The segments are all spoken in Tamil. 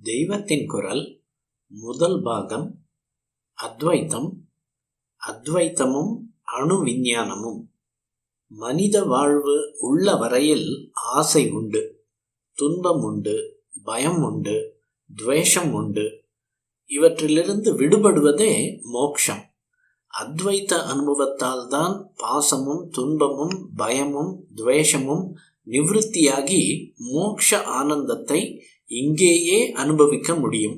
தெய்வத்தின் குரல் முதல் பாகம். அத்வைத்தம், அத்வைத்தமும் அணு விஞ்ஞானமும். மனித வாழ்வு உள்ள வரையில் ஆசை உண்டு, துன்பம் உண்டு, பயம் உண்டு, துவேஷம் உண்டு. இவற்றிலிருந்து விடுபடுவதே மோக்ஷம். அத்வைத்த அனுபவத்தால் தான் பாசமும் துன்பமும் பயமும் துவேஷமும் நிவிருத்தியாகி மோக்ஷ ஆனந்தத்தை இங்கேயே அனுபவிக்க முடியும்.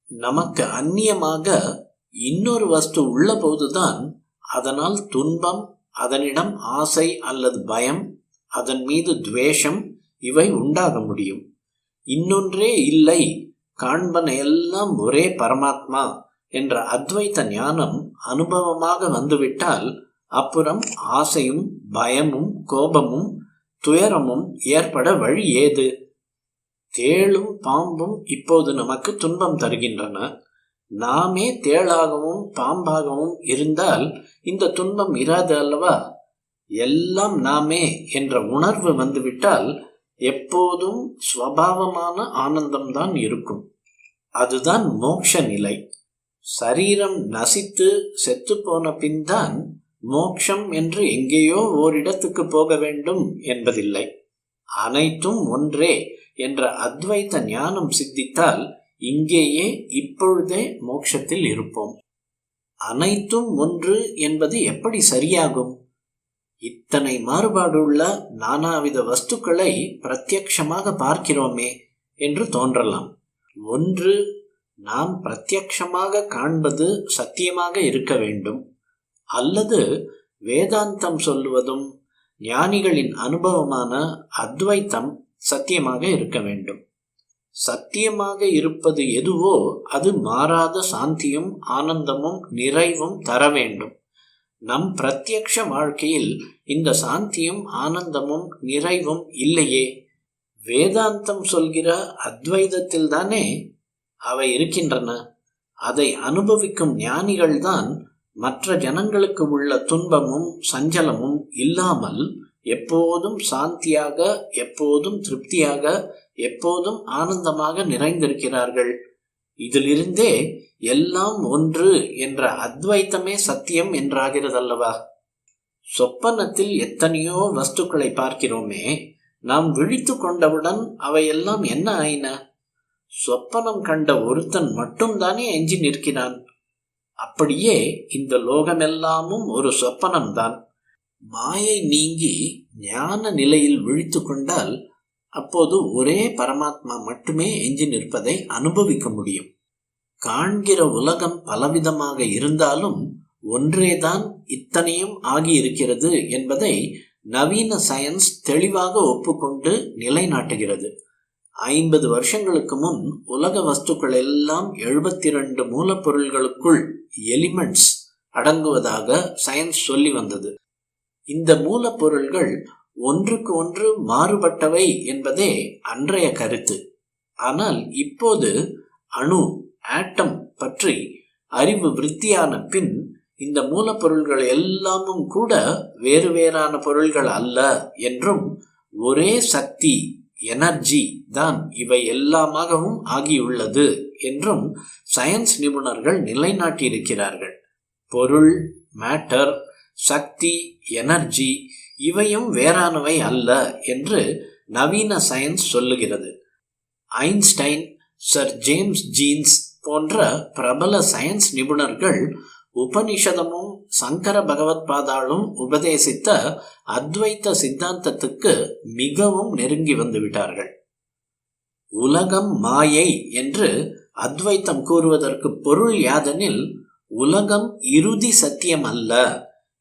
நமக்கு அந்நியமாக இன்னொரு வஸ்து உள்ள போதுதான் அதனால் துன்பம், அதனிடம் ஆசை அல்லது பயம், அதன் மீது துவேஷம் இவை உண்டாக முடியும். இன்னொன்றே இல்லை, காண்பன எல்லாம் ஒரே பரமாத்மா என்ற அத்வைத்த ஞானம் அனுபவமாக வந்துவிட்டால் அப்புறம் ஆசையும் பயமும் கோபமும் துயரமும் ஏற்பட வழி ஏது? தேளும் பாம்பும் இப்போது நமக்கு துன்பம் தருகின்றன. நாமே தேளாகவும் பாம்பாகவும் இருந்தால் இந்த துன்பம் இராது அல்லவா? எல்லாம் நாமே என்ற உணர்வு வந்துவிட்டால் எப்போதும் ஸ்வபாவமான ஆனந்தம்தான் இருக்கும். அதுதான் மோட்ச நிலை. சரீரம் நசித்து செத்து போன பின் தான் மோட்சம் என்று எங்கேயோ ஓரிடத்துக்கு போக வேண்டும் என்பதில்லை. அனைத்தும் ஒன்றே என்ற அத்வைத்த ஞானம் சித்தித்தால் இங்கேயே இப்பொழுதே மோட்சத்தில் இருப்போம். அனைத்தும் ஒன்று என்பது எப்படி சரியாகும்? இத்தனை மாறுபாடுள்ள நானாவித வஸ்துக்களை பிரத்யக்ஷமாக பார்க்கிறோமே என்று தோன்றலாம். ஒன்று, நாம் பிரத்யக்ஷமாக காண்பது சத்தியமாக இருக்க வேண்டும், அல்லது வேதாந்தம் சொல்லுவதும் ஞானிகளின் அனுபவமான அத்வைத்தம் சத்தியமாக இருக்க வேண்டும். சத்தியமாக இருப்பது எதுவோ அது மாறாத சாந்தியும் ஆனந்தமும் நிறைவும் தர வேண்டும். நம் பிரத்யக்ஷ வாழ்க்கையில் இந்த சாந்தியும் ஆனந்தமும் நிறைவும் இல்லையே. வேதாந்தம் சொல்கிற அத்வைதத்தில் தானே அவை இருக்கின்றன. அதை அனுபவிக்கும் ஞானிகள்தான் மற்ற ஜனங்களுக்கு உள்ள துன்பமும் சஞ்சலமும் இல்லாமல் எப்போதும் சாந்தியாக, எப்போதும் திருப்தியாக, எப்போதும் ஆனந்தமாக நிறைந்திருக்கிறார்கள். இதிலிருந்தே எல்லாம் ஒன்று என்ற அத்வைத்தமே சத்தியம் என்றாகிறதல்லவா? சொப்பனத்தில் எத்தனையோ வஸ்துக்களை பார்க்கிறோமே, நாம் விழித்து கொண்டவுடன் அவையெல்லாம் என்ன ஆயின? சொப்பனம் கண்ட ஒருத்தன் மட்டும்தானே எஞ்சி நிற்கிறான். அப்படியே இந்த லோகமெல்லாமும் ஒரு சொப்பனம்தான். மாயை நீங்கி ஞான நிலையில் விழித்து கொண்டால் அப்போது ஒரே பரமாத்மா மட்டுமே எஞ்சி நிற்பதை அனுபவிக்க முடியும். காண்கிற உலகம் பலவிதமாக இருந்தாலும் ஒன்றேதான் இத்தனையும் ஆகியிருக்கிறது என்பதை நவீன சயின்ஸ் தெளிவாக ஒப்புக்கொண்டு நிலைநாட்டுகிறது. 50 வருஷங்களுக்கு முன் உலக வஸ்துக்கள் எல்லாம் 72 மூலப்பொருள்களுக்குள், எலிமெண்ட்ஸ், அடங்குவதாக சயின்ஸ் சொல்லி வந்தது. இந்த மூலப்பொருள்கள் ஒன்றுக்கு ஒன்று மாறுபட்டவை என்பதே அன்றைய கருத்து. ஆனால் இப்போது அணு, ஆட்டம் பற்றி அறிவு விருத்தியான பின் இந்த மூலப்பொருள்கள் எல்லாமும் கூட வேறு வேறான பொருள்கள் அல்ல என்றும் ஒரே சக்தி, எனர்ஜி தான் இவை எல்லாமாகவும் ஆகியுள்ளது என்றும் சயின்ஸ் நிபுணர்கள் நிலைநாட்டியிருக்கிறார்கள். பொருள், மேட்டர், சக்தி, எனர்ஜி இவையும் வேறானவை அல்ல என்று நவீன சயின்ஸ் சொல்லுகிறது. ஐன்ஸ்டைன், சர் ஜேம்ஸ் ஜீன்ஸ் போன்ற பிரபல சயின்ஸ் நிபுணர்கள் உபனிஷதமும் சங்கர பகவத்பாதாலும் உபதேசித்த அத்வைத்த சித்தாந்தத்துக்கு மிகவும் நெருங்கி வந்துவிட்டார்கள். உலகம் மாயை என்று அத்வைத்தம் கூறுவதற்கு பொருள் யாதெனில், உலகம் இறுதி சத்தியம் அல்ல,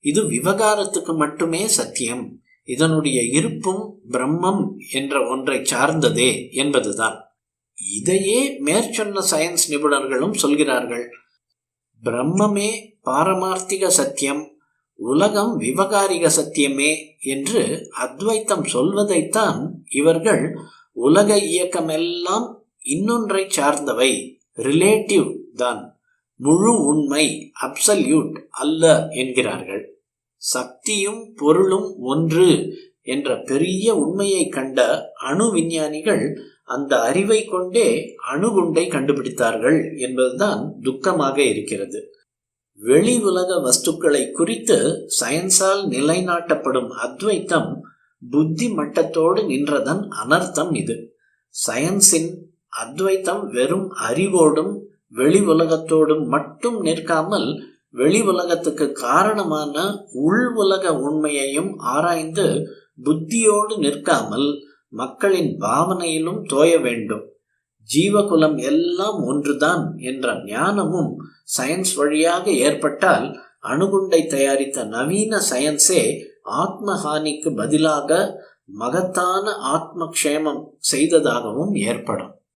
இது விவகாரத்துக்கு மட்டுமே சத்தியம், இதனுடைய இருப்பும் பிரம்மம் என்ற ஒன்றை சார்ந்ததே என்பதுதான். இதையே மேற்சொன்ன சயின்ஸ் நிபுணர்களும் சொல்கிறார்கள். பிரம்மமே பாரமார்த்திக சத்தியம், உலகம் விவகாரிக சத்தியமே என்று அத்வைத்தம் சொல்வதைத்தான் இவர்கள் உலக இயக்கமெல்லாம் இன்னொன்றை சார்ந்தவை, ரிலேட்டிவ் தான், முழு உண்மை, அப்சல்யூட் அல்ல என்கிறார்கள். சக்தியும் பொருளும் ஒன்று என்ற பெரிய உண்மையை கண்ட அணு விஞ்ஞானிகள் அந்த அறிவை கொண்டே அணுகுண்டை கண்டுபிடித்தார்கள் என்பதுதான் துக்கமாக இருக்கிறது. வெளி உலக வஸ்துக்களை குறித்து சயின்ஸால் நிலைநாட்டப்படும் அத்வைத்தம் புத்தி மட்டத்தோடு நின்றதன் அனர்த்தம் இது. சயின்ஸின் அத்வைத்தம் வெறும் அறிவோடும் வெளி உலகத்தோடும் மட்டும் நிற்காமல் வெளி உலகத்துக்கு காரணமான உள் உலக உண்மையையும் ஆராய்ந்து புத்தியோடு நிற்காமல் மக்களின் பாவனையிலும் தோய வேண்டும். ஜீவகுலம் எல்லாம் ஒன்றுதான் என்ற ஞானமும் சயின்ஸ் வழியாக ஏற்பட்டால் அணுகுண்டை தயாரித்த நவீன சயின்ஸே ஆத்மஹானிக்கு பதிலாக மகத்தான ஆத்மக்ஷேமம் செய்ததாகவும் ஏற்படும்.